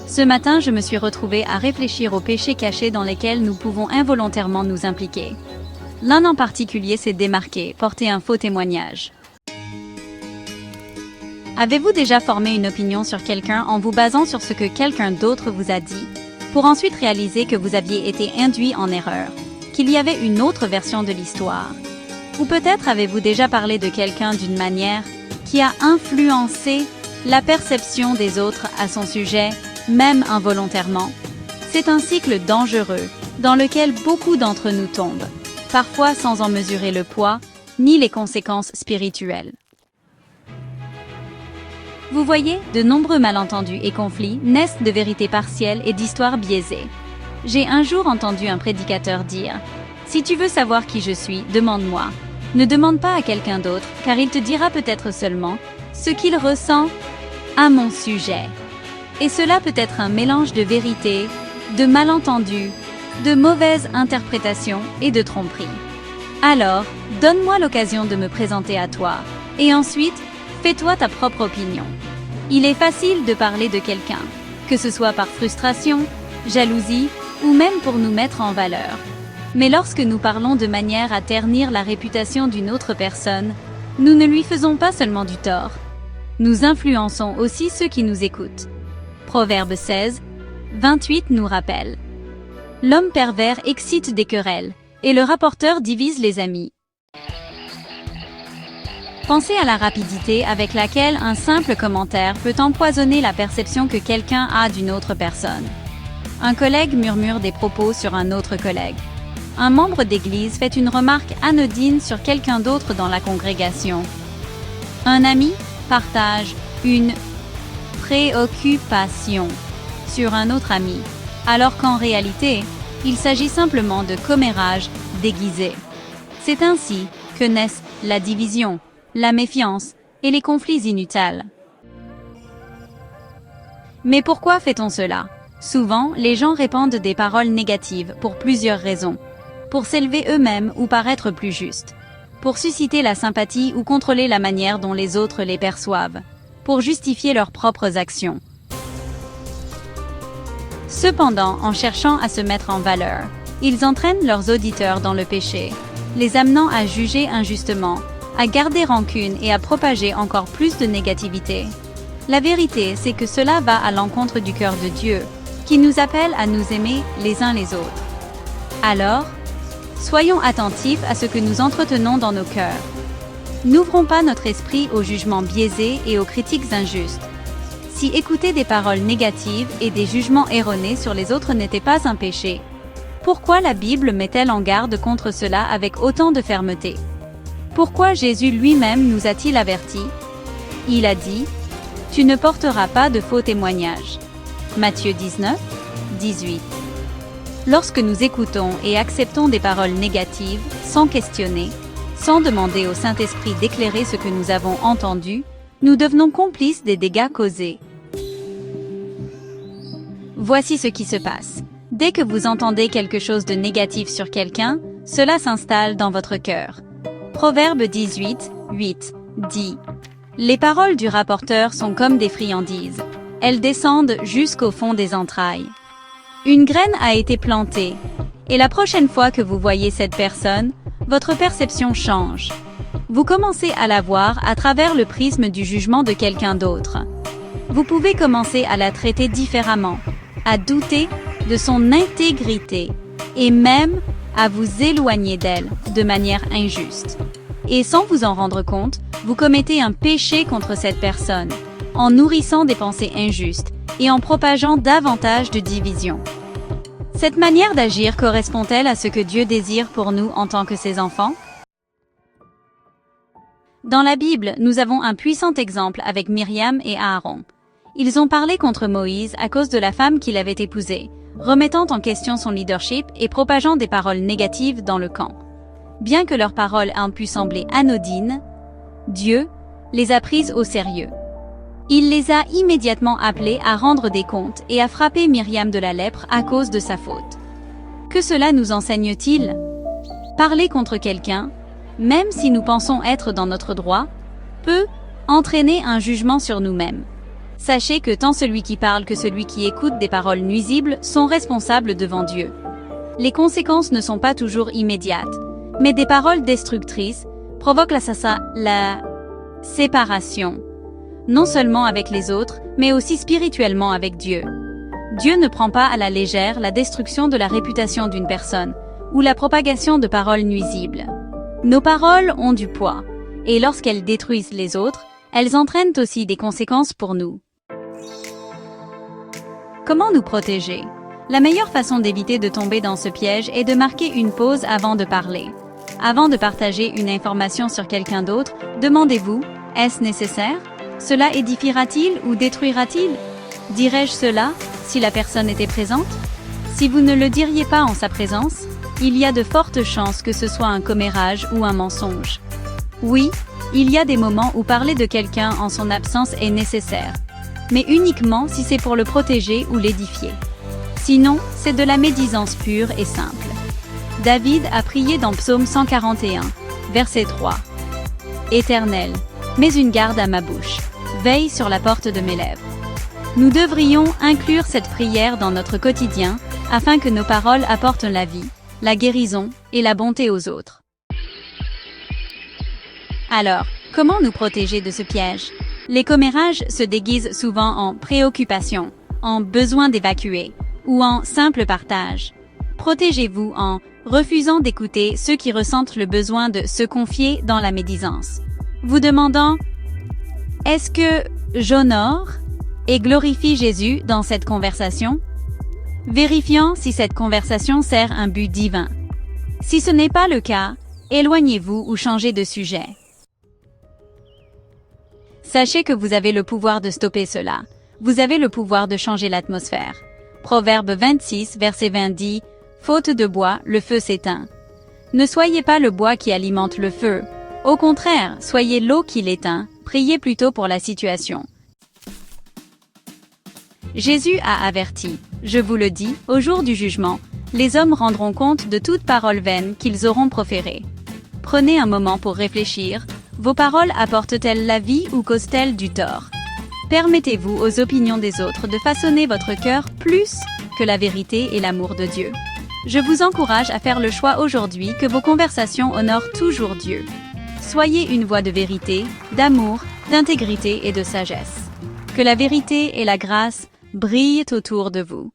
Ce matin, je me suis retrouvée à réfléchir aux péchés cachés dans lesquels nous pouvons involontairement nous impliquer. L'un en particulier s'est démarqué, porter un faux témoignage. Avez-vous déjà formé une opinion sur quelqu'un en vous basant sur ce que quelqu'un d'autre vous a dit, pour ensuite réaliser que vous aviez été induit en erreur, qu'il y avait une autre version de l'histoire? Ou peut-être avez-vous déjà parlé de quelqu'un d'une manière qui a influencé la perception des autres à son sujet, même involontairement? C'est un cycle dangereux dans lequel beaucoup d'entre nous tombent, parfois sans en mesurer le poids ni les conséquences spirituelles. Vous voyez, de nombreux malentendus et conflits naissent de vérités partielles et d'histoires biaisées. J'ai un jour entendu un prédicateur dire « Si tu veux savoir qui je suis, demande-moi. Ne demande pas à quelqu'un d'autre, car il te dira peut-être seulement ce qu'il ressent à mon sujet. » Et cela peut être un mélange de vérité, de malentendus, de mauvaises interprétations et de tromperies. Alors, donne-moi l'occasion de me présenter à toi, et ensuite, fais-toi ta propre opinion. Il est facile de parler de quelqu'un, que ce soit par frustration, jalousie ou même pour nous mettre en valeur. Mais lorsque nous parlons de manière à ternir la réputation d'une autre personne, nous ne lui faisons pas seulement du tort. Nous influençons aussi ceux qui nous écoutent. Proverbe 16, 28 nous rappelle. L'homme pervers excite des querelles, et le rapporteur divise les amis. Pensez à la rapidité avec laquelle un simple commentaire peut empoisonner la perception que quelqu'un a d'une autre personne. Un collègue murmure des propos sur un autre collègue. Un membre d'église fait une remarque anodine sur quelqu'un d'autre dans la congrégation. Un ami partage une préoccupation sur un autre ami, alors qu'en réalité, il s'agit simplement de commérages déguisés. C'est ainsi que naissent la division, la méfiance et les conflits inutiles. Mais pourquoi fait-on cela? Souvent, les gens répandent des paroles négatives pour plusieurs raisons. Pour s'élever eux-mêmes ou paraître plus justes. Pour susciter la sympathie ou contrôler la manière dont les autres les perçoivent. Pour justifier leurs propres actions. Cependant, en cherchant à se mettre en valeur, ils entraînent leurs auditeurs dans le péché, les amenant à juger injustement, à garder rancune et à propager encore plus de négativité. La vérité, c'est que cela va à l'encontre du cœur de Dieu, qui nous appelle à nous aimer les uns les autres. Alors, soyons attentifs à ce que nous entretenons dans nos cœurs. N'ouvrons pas notre esprit aux jugements biaisés et aux critiques injustes. Si écouter des paroles négatives et des jugements erronés sur les autres n'était pas un péché, pourquoi la Bible met-elle en garde contre cela avec autant de fermeté? Pourquoi Jésus lui-même nous a-t-il avertis? Il a dit « Tu ne porteras pas de faux témoignages » Matthieu 19, 18. Lorsque nous écoutons et acceptons des paroles négatives, sans questionner, sans demander au Saint-Esprit d'éclairer ce que nous avons entendu, nous devenons complices des dégâts causés. Voici ce qui se passe. Dès que vous entendez quelque chose de négatif sur quelqu'un, cela s'installe dans votre cœur. Proverbe 18, 8 dit « Les paroles du rapporteur sont comme des friandises. Elles descendent jusqu'au fond des entrailles. » Une graine a été plantée, et la prochaine fois que vous voyez cette personne, votre perception change. Vous commencez à la voir à travers le prisme du jugement de quelqu'un d'autre. Vous pouvez commencer à la traiter différemment, à douter de son intégrité, et même à vous éloigner d'elle de manière injuste. Et sans vous en rendre compte, vous commettez un péché contre cette personne, en nourrissant des pensées injustes et en propageant davantage de division. Cette manière d'agir correspond-elle à ce que Dieu désire pour nous en tant que ses enfants? Dans la Bible, nous avons un puissant exemple avec Myriam et Aaron. Ils ont parlé contre Moïse à cause de la femme qu'il avait épousée, remettant en question son leadership et propageant des paroles négatives dans le camp. Bien que leurs paroles aient pu sembler anodines, Dieu les a prises au sérieux. Il les a immédiatement appelés à rendre des comptes et à frapper Myriam de la lèpre à cause de sa faute. Que cela nous enseigne-t-il? Parler contre quelqu'un, même si nous pensons être dans notre droit, peut entraîner un jugement sur nous-mêmes. Sachez que tant celui qui parle que celui qui écoute des paroles nuisibles sont responsables devant Dieu. Les conséquences ne sont pas toujours immédiates, mais des paroles destructrices provoquent la séparation, non seulement avec les autres, mais aussi spirituellement avec Dieu. Dieu ne prend pas à la légère la destruction de la réputation d'une personne, ou la propagation de paroles nuisibles. Nos paroles ont du poids, et lorsqu'elles détruisent les autres, elles entraînent aussi des conséquences pour nous. Comment nous protéger? La meilleure façon d'éviter de tomber dans ce piège est de marquer une pause avant de parler. Avant de partager une information sur quelqu'un d'autre, demandez-vous, est-ce nécessaire? Cela édifiera-t-il ou détruira-t-il? Dirais-je cela si la personne était présente? Si vous ne le diriez pas en sa présence, il y a de fortes chances que ce soit un commérage ou un mensonge. Oui, il y a des moments où parler de quelqu'un en son absence est nécessaire, mais uniquement si c'est pour le protéger ou l'édifier. Sinon, c'est de la médisance pure et simple. David a prié dans Psaume 141, verset 3. Éternel, mets une garde à ma bouche, veille sur la porte de mes lèvres. Nous devrions inclure cette prière dans notre quotidien afin que nos paroles apportent la vie, la guérison et la bonté aux autres. Alors, comment nous protéger de ce piège? Les commérages se déguisent souvent en préoccupation, en besoin d'évacuer ou en simple partage. Protégez-vous en refusant d'écouter ceux qui ressentent le besoin de se confier dans la médisance. Vous demandant « Est-ce que j'honore et glorifie Jésus dans cette conversation ?» Vérifiant si cette conversation sert un but divin. Si ce n'est pas le cas, éloignez-vous ou changez de sujet. Sachez que vous avez le pouvoir de stopper cela. Vous avez le pouvoir de changer l'atmosphère. Proverbe 26, verset 20 dit « Faute de bois, le feu s'éteint ». Ne soyez pas le bois qui alimente le feu. Au contraire, soyez l'eau qui l'éteint. Priez plutôt pour la situation. Jésus a averti, je vous le dis, au jour du jugement, les hommes rendront compte de toute parole vaine qu'ils auront proférée. Prenez un moment pour réfléchir, vos paroles apportent-elles la vie ou causent-elles du tort? Permettez-vous aux opinions des autres de façonner votre cœur plus que la vérité et l'amour de Dieu. Je vous encourage à faire le choix aujourd'hui que vos conversations honorent toujours Dieu. Soyez une voix de vérité, d'amour, d'intégrité et de sagesse. Que la vérité et la grâce brillent autour de vous.